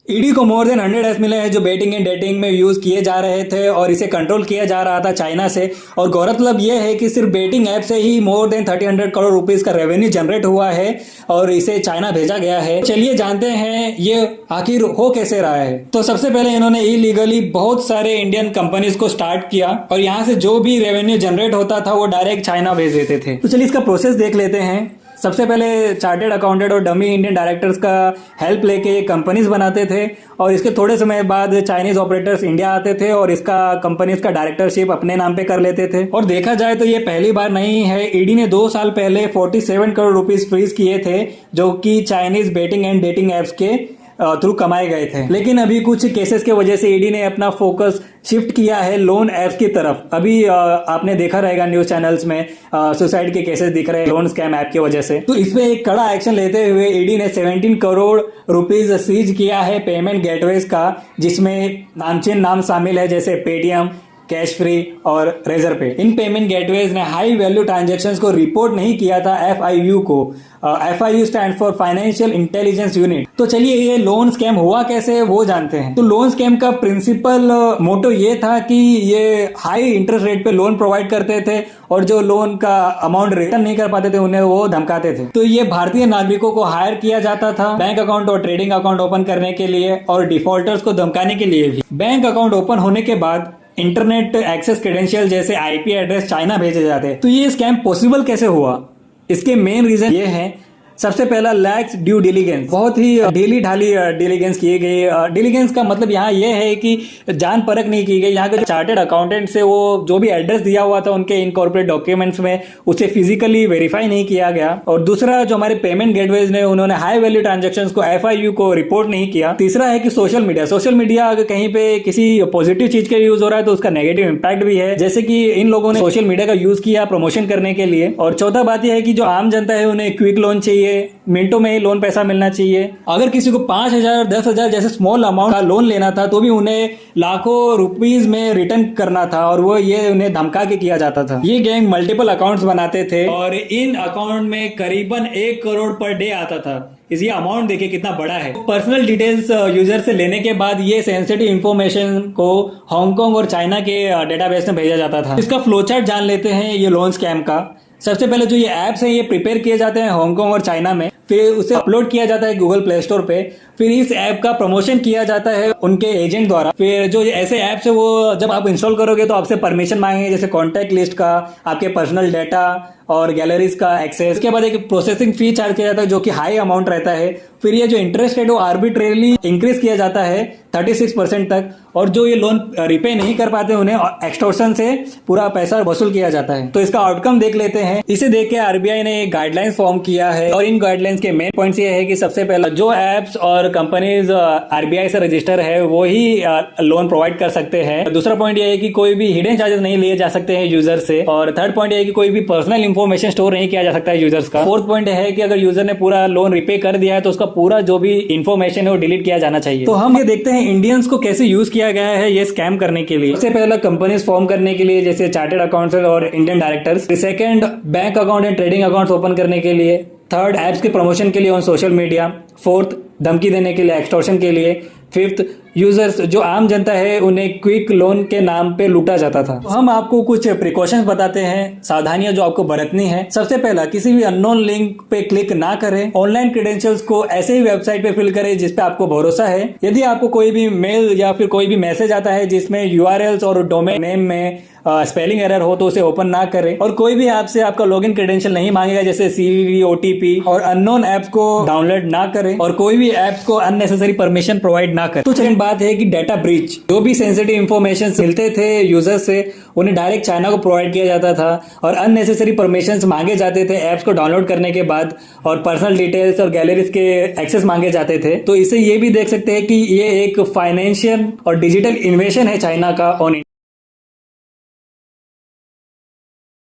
ED को more than 100 apps मिले हैं जो बेटिंग एंड डेटिंग में यूज किए जा रहे थे और इसे कंट्रोल किया जा रहा था चाइना से। और गौरतलब यह है कि सिर्फ बेटिंग ऐप से ही मोर देन 300 करोड़ रुपीस का रेवेन्यू जनरेट हुआ है और इसे चाइना भेजा गया है। चलिए जानते हैं ये आखिर हो कैसे रहा है। तो सबसे पहले इन्होंने इलीगली बहुत सारे इंडियन कंपनीज को स्टार्ट किया और यहाँ से जो भी रेवेन्यू जनरेट होता था वो डायरेक्ट चाइना भेज देते थे। तो चलिए इसका प्रोसेस देख लेते हैं। सबसे पहले चार्टेड अकाउंटेंट और डमी इंडियन डायरेक्टर्स का हेल्प लेके ये कंपनीज बनाते थे और इसके थोड़े समय बाद चाइनीज ऑपरेटर्स इंडिया आते थे और इसका कंपनीज का डायरेक्टरशिप अपने नाम पे कर लेते थे। और देखा जाए तो ये पहली बार नहीं है। ईडी ने 2 साल पहले 47 करोड़ रुपीस फ्रीज किए थे जो कि Chinese betting and dating apps के थ्रू कमाए गए थे। लेकिन अभी कुछ केसेस के वजह से ईडी ने अपना फोकस शिफ्ट किया है लोन एप्स की तरफ। अभी आपने देखा रहेगा न्यूज चैनल्स में सुसाइड के केसेस दिख रहे हैं लोन स्कैम ऐप की वजह से। तो इसमें एक कड़ा एक्शन लेते हुए ईडी ने 17 करोड़ रुपीस सीज किया है पेमेंट गेटवेज का, जिसमें नामचीन नाम शामिल है जैसे पेटीएम, कैश फ्री और रेजर पे। इन पेमेंट गेटवेज ने हाई वैल्यू ट्रांजैक्शंस को रिपोर्ट नहीं किया था FIU को। FIU stand for financial intelligence unit. तो चलिए ये लोन स्कैम हुआ कैसे वो जानते हैं। तो लोन स्कैम का प्रिंसिपल मोटो ये था कि ये हाई इंटरेस्ट रेट पे लोन प्रोवाइड करते थे और जो लोन का अमाउंट रिटर्न नहीं कर पाते थे उन्हें वो धमकाते थे। तो ये भारतीय नागरिकों को हायर किया जाता था बैंक अकाउंट और ट्रेडिंग अकाउंट ओपन करने के लिए और डिफॉल्टर्स को धमकाने के लिए भी। बैंक अकाउंट ओपन होने के बाद इंटरनेट एक्सेस क्रेडेंशियल जैसे IP एड्रेस चाइना भेजे जाते हैं। तो ये स्कैम पॉसिबल कैसे हुआ? इसके मेन रीजन ये है, सबसे पहला लैक्स ड्यू डिलिजेंस। बहुत ही ढीली ढाली डिलिजेंस की गई। डिलिजेंस का मतलब यहाँ ये है कि जान परख नहीं की गई। यहाँ के जो चार्टेड अकाउंटेंट से वो जो भी एड्रेस दिया हुआ था उनके इनकॉर्पोरेट डॉक्यूमेंट्स में उसे फिजिकली वेरीफाई नहीं किया गया। और दूसरा जो हमारे पेमेंट गेटवेज ने उन्होंने हाई वैल्यू ट्रांजेक्शंस को FIU को रिपोर्ट नहीं किया। तीसरा है कि सोशल मीडिया अगर कहीं पे किसी पॉजिटिव चीज का यूज हो रहा है तो उसका नेगेटिव इंपैक्ट भी है, जैसे कि इन लोगों ने सोशल मीडिया का यूज किया प्रमोशन करने के लिए। और चौथा बात यह है कि जो आम जनता है उन्हें क्विक लोन चाहिए, मिनटों में ही लोन पैसा मिलना चाहिए। अगर किसी को 5,000 10,000 जैसे स्मॉल अमाउंट का लोन लेना था तो भी उन्हें लाखों रुपीस में रिटर्न करना था और वो ये उन्हें धमका के किया जाता था। ये गैंग मल्टीपल अकाउंट्स बनाते थे और इन अकाउंट में करीबन 1 करोड़ पर डे आता था। इसलिए अमाउंट देखिए कितना बड़ा है। पर्सनल डिटेल्स यूजर से लेने के बाद ये सेंसिटिव इंफॉर्मेशन को हांगकांग और चाइना के डेटाबेस में भेजा जाता था। इसका फ्लोचार्ट जान लेते हैं ये लोन स्कैम का। सबसे पहले जो ये एप्स हैं ये प्रिपेयर किए जाते हैं हांगकांग और चाइना में, फिर उसे अपलोड किया जाता है गूगल प्ले स्टोर पे। फिर इस ऐप का प्रमोशन किया जाता है उनके एजेंट द्वारा। फिर जो ऐसे ऐप्स है वो जब आप इंस्टॉल करोगे तो आपसे परमिशन मांगेंगे, जैसे कॉन्टैक्ट लिस्ट का, आपके पर्सनल डाटा और गैलरीज का एक्सेस। इसके बाद एक प्रोसेसिंग फी चार्ज किया जाता है जो कि हाई अमाउंट रहता है। फिर ये जो इंटरेस्ट रेट वो आर्बिट्रेरली इंक्रीज किया जाता है 36% तक। और जो ये लोन रिपे नहीं कर पाते उन्हें एक्सटॉर्शन से पूरा पैसा वसूल किया जाता है। तो इसका आउटकम देख लेते हैं। इसे देख के RBI ने एक गाइडलाइंस फॉर्म किया है और इन गाइडलाइंस के मेन पॉइंट्स ये है कि सबसे पहला जो एप्स और कंपनीज RBI से रजिस्टर है वो ही लोन प्रोवाइड कर सकते हैं। दूसरा पॉइंट ये है कि कोई भी हिडन चार्जेस नहीं लिए जा सकते हैं यूजर से। और थर्ड पॉइंट ये है कि कोई भी पर्सनल इंफॉर्मेशन स्टोर नहीं किया जा सकता है यूजर्स का। फोर्थ पॉइंट है कि अगर यूजर ने पूरा लोन रिपे कर दिया है तो उसका पूरा जो भी इंफॉर्मेशन है वो डिलीट किया जाना चाहिए। तो हम ये देखते हैं इंडियंस को कैसे यूज किया गया है ये स्कैम करने के लिए। सबसे पहला कंपनीज फॉर्म करने के लिए जैसे चार्टेड अकाउंटेंट और Indian directors. Second bank account and trading accounts open करने के लिए। थर्ड एप्स के प्रमोशन के लिए ऑन सोशल मीडिया। फोर्थ धमकी देने के लिए, एक्सटॉर्शन के लिए। फिफ्थ यूजर्स जो आम जनता है उन्हें क्विक लोन के नाम पे लूटा जाता था। तो हम आपको कुछ प्रिकॉशंस बताते हैं, सावधानियां जो आपको बरतनी है। सबसे पहला, किसी भी अननोन लिंक पे क्लिक ना करें। ऑनलाइन क्रेडेंशियल्स को ऐसे ही वेबसाइट पे फिल करें जिस पे आपको भरोसा है। यदि आपको कोई भी मेल या फिर कोई भी मैसेज आता है जिसमें URLs और डोमेन नेम में स्पेलिंग एरर हो तो उसे ओपन ना करें। और कोई भी आपसे आपका लॉगिन क्रेडेंशियल नहीं मांगेगा जैसे CVV, OTP। और अननोन ऐप्स को डाउनलोड ना करें और कोई भी ऐप्स को अननेसेसरी परमिशन प्रोवाइड ना करें। तो सेकंड बात है कि डाटा ब्रीच। जो भी सेंसिटिव इंफॉर्मेशन मिलते थे यूजर से उन्हें डायरेक्ट चाइना को प्रोवाइड किया जाता था और अननेसेसरी परमिशंस मांगे जाते थे ऐप्स को डाउनलोड करने के बाद। और पर्सनल डिटेल्स और गैलरीज के एक्सेस मांगे जाते थे। तो इससे ये भी देख सकते हैं कि ये एक फाइनेंशियल और डिजिटल इन्वेशन है चाइना का ऑन